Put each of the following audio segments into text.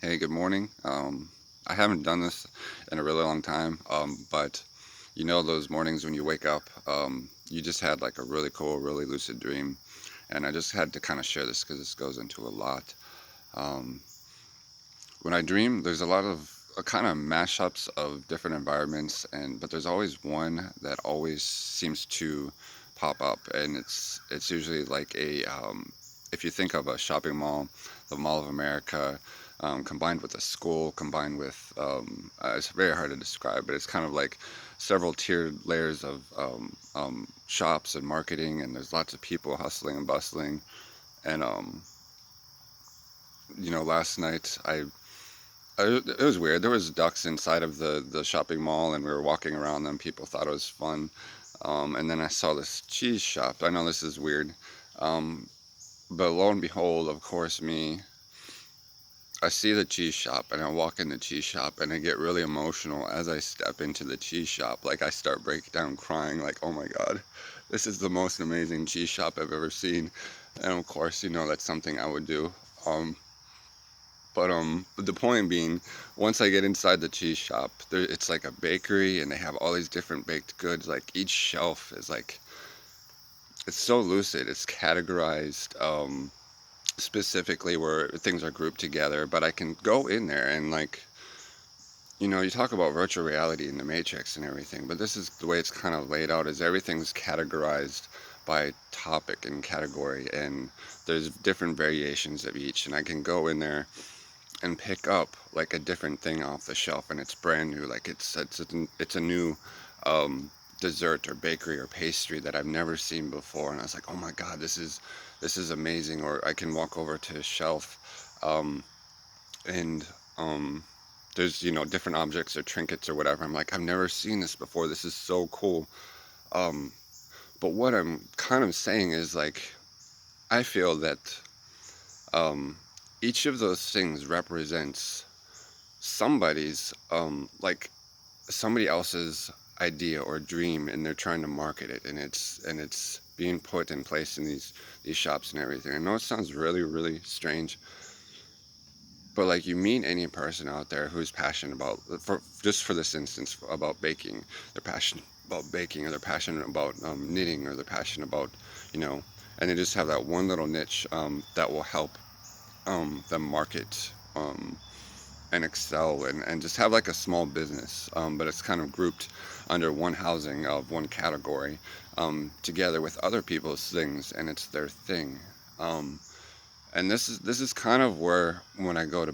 Hey, good morning. I haven't done this in a really long time, but those mornings when you wake up, you just had like a really cool, really lucid dream, and I just had to kind of share this because this goes into a lot. Um, when I dream, there's a lot of kind of mashups of different environments, but there's always one that always seems to pop up, and it's usually like if you think of a shopping mall, the Mall of America, combined with a school, combined with it's very hard to describe, but it's kind of like several tiered layers of shops and marketing, and there's lots of people hustling and bustling, and last night it was weird. There was ducks inside of the shopping mall, and we were walking around them. People thought it was fun. And then I saw this cheese shop. I know this is weird, um, but lo and behold, of course, I see the cheese shop, and I walk in the cheese shop, and I get really emotional as I step into the cheese shop. Like I start breaking down, crying, like, "Oh my God, this is the most amazing cheese shop I've ever seen." And of course, that's something I would do. Um, but the point being, once I get inside the cheese shop, it's like a bakery, and they have all these different baked goods. Like each shelf is like it's so lucid. It's categorized specifically where things are grouped together. But I can go in there and you talk about virtual reality in the Matrix and everything. But this is the way it's kind of laid out. Is everything's categorized by topic and category, and there's different variations of each. And I can go in there and pick up like a different thing off the shelf, and it's brand new, like it's a new um dessert or bakery or pastry that I've never seen before, and I was like, oh my God, this is amazing. Or I can walk over to a shelf, and there's different objects or trinkets or whatever. I'm like, I've never seen this before, this is so cool. um but what I'm kind of saying is, like, I feel that um each of those things represents somebody's like somebody else's idea or dream, and they're trying to market it, and it's being put in place in these shops and everything. I know it sounds really, really strange, but like, you meet any person out there who's passionate about, for this instance, about baking. They're passionate about baking, or they're passionate about knitting, or they're passionate about, you know and they just have that one little niche that will help them market, and excel, and just have like a small business, but it's kind of grouped under one housing of one category, together with other people's things, and it's their thing. Um, and this is kind of where, when I go to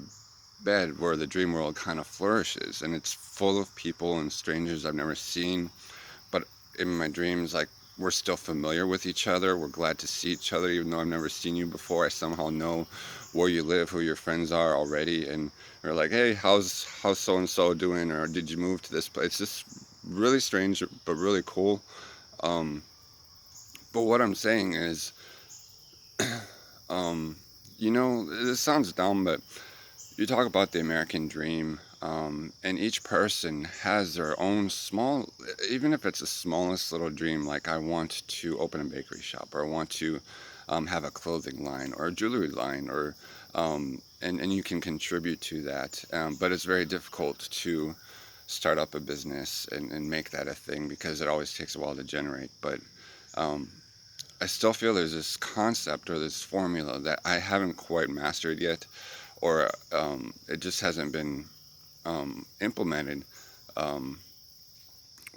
bed, where the dream world kind of flourishes, and it's full of people and strangers I've never seen, but in my dreams, like, we're still familiar with each other. We're glad to see each other, even though I've never seen you before. I somehow know where you live, who your friends are already, and we're like, "Hey, how's so and so doing?" Or, "Did you move to this place?" It's just really strange, but really cool. Um, but what I'm saying is, um, this sounds dumb, but you talk about the American dream, and each person has their own small, even if it's the smallest little dream, like, I want to open a bakery shop, or I want to have a clothing line or a jewelry line, or and you can contribute to that, but it's very difficult to start up a business and make that a thing, because it always takes a while to generate. But um, I still feel there's this concept or this formula that I haven't quite mastered yet, or it just hasn't been implemented. Um,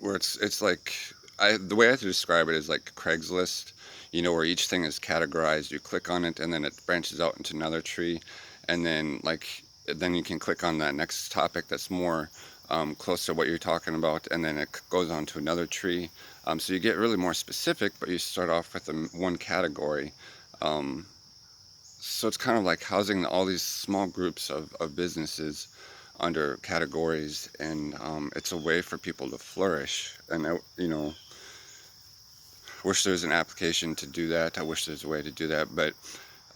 where it's like, the way I have to describe it is like Craigslist, where each thing is categorized. You click on it, and then it branches out into another tree, and then you can click on that next topic that's more close to what you're talking about, and then it goes on to another tree. So you get really more specific, but you start off with one category. Um, so it's kind of like housing all these small groups of businesses under categories, and it's a way for people to flourish. And I wish there was an application to do that. I wish there's a way to do that. But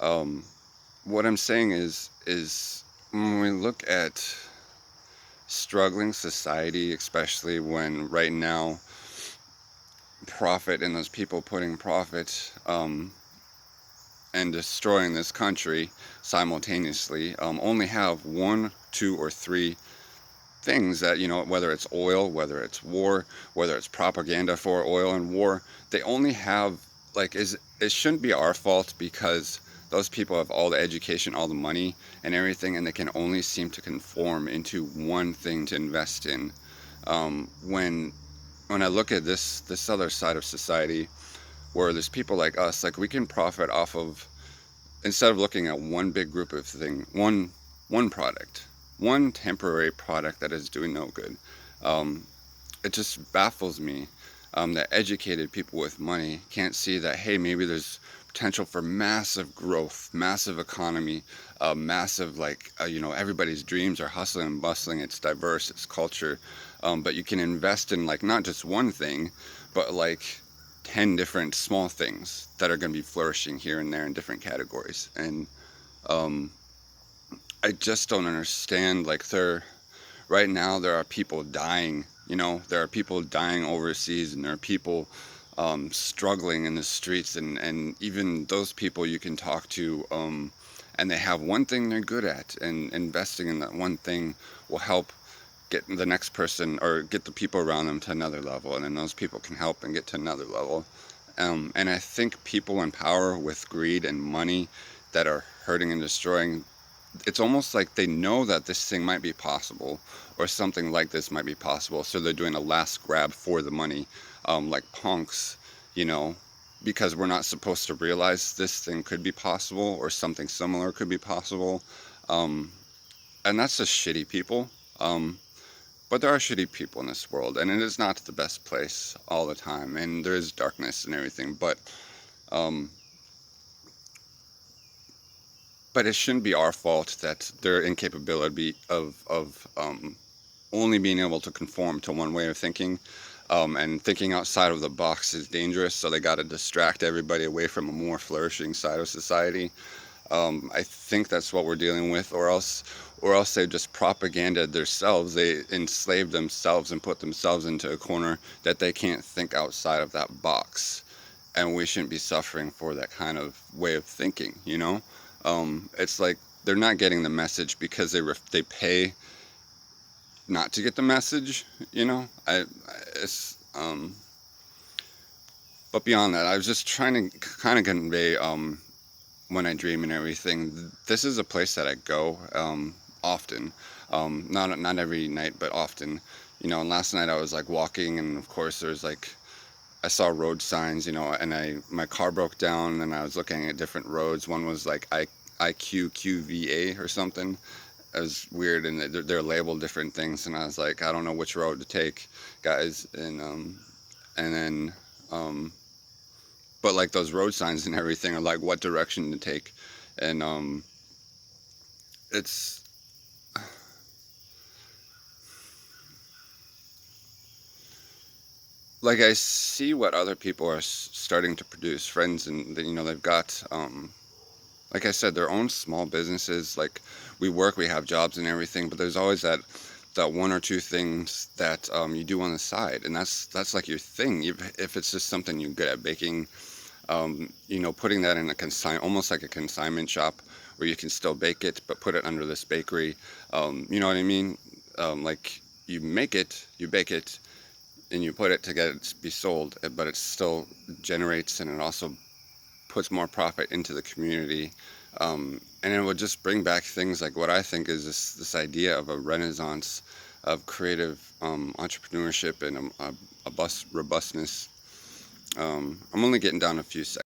um, what I'm saying is when we look at struggling society, especially when right now profit and those people putting profit, and destroying this country simultaneously only have one, two, or three things that, whether it's oil, whether it's war, whether it's propaganda for oil and war, they only have, like, it shouldn't be our fault because those people have all the education, all the money and everything, and they can only seem to conform into one thing to invest in. When I look at this other side of society, where there's people like us, like, we can profit off of, instead of looking at one big group of thing, one product, one temporary product that is doing no good. Um, it just baffles me that educated people with money can't see that, hey, maybe there's potential for massive growth, massive economy, massive, like, everybody's dreams are hustling and bustling. It's diverse, it's culture, but you can invest in, like, not just one thing, but like 10 different small things that are going to be flourishing here and there in different categories. And um, I just don't understand. Like, right now there are people dying. There are people dying overseas, and there are people struggling in the streets, and even those people you can talk to, and they have one thing they're good at, and investing in that one thing will help get the next person, or get the people around them to another level, and then those people can help and get to another level. And I think people in power with greed and money that are hurting and destroying, it's almost like they know that this thing might be possible, or something like this might be possible, so they're doing a last grab for the money, like punks, you know, because we're not supposed to realize this thing could be possible, or something similar could be possible. Um, and that's just shitty people. But there are shitty people in this world, and it is not the best place all the time, and there is darkness and everything. Um, but it shouldn't be our fault that their incapability of only being able to conform to one way of thinking, and thinking outside of the box is dangerous. So they got to distract everybody away from a more flourishing side of society. I think that's what we're dealing with, or else they just propagandaed themselves. They enslaved themselves and put themselves into a corner that they can't think outside of that box. And we shouldn't be suffering for that kind of way of thinking. It's like they're not getting the message because they pay not to get the message. It's But beyond that, I was just trying to kind of convey, when I dream and everything. This is a place that I go often, not every night, but often. And last night I was like walking, and of course there's like, I saw road signs, and my car broke down, and I was looking at different roads. One was like IQQVA or something. It was weird, and they're labeled different things, and I was like, I don't know which road to take, guys. And then but like those road signs and everything are like what direction to take. And it's like, I see what other people are starting to produce, friends, and they've got, like I said, their own small businesses. Like, we have jobs and everything, but there's always that one or two things that you do on the side, and that's like your thing. If it's just something you're good at, baking, putting that in almost like a consignment shop, where you can still bake it, but put it under this bakery. You know what I mean? Like, you bake it, and you put it to get it to be sold, but it still generates, and it also puts more profit into the community. And it would just bring back things like what I think is this idea of a renaissance of creative entrepreneurship and robustness. I'm only getting down a few seconds.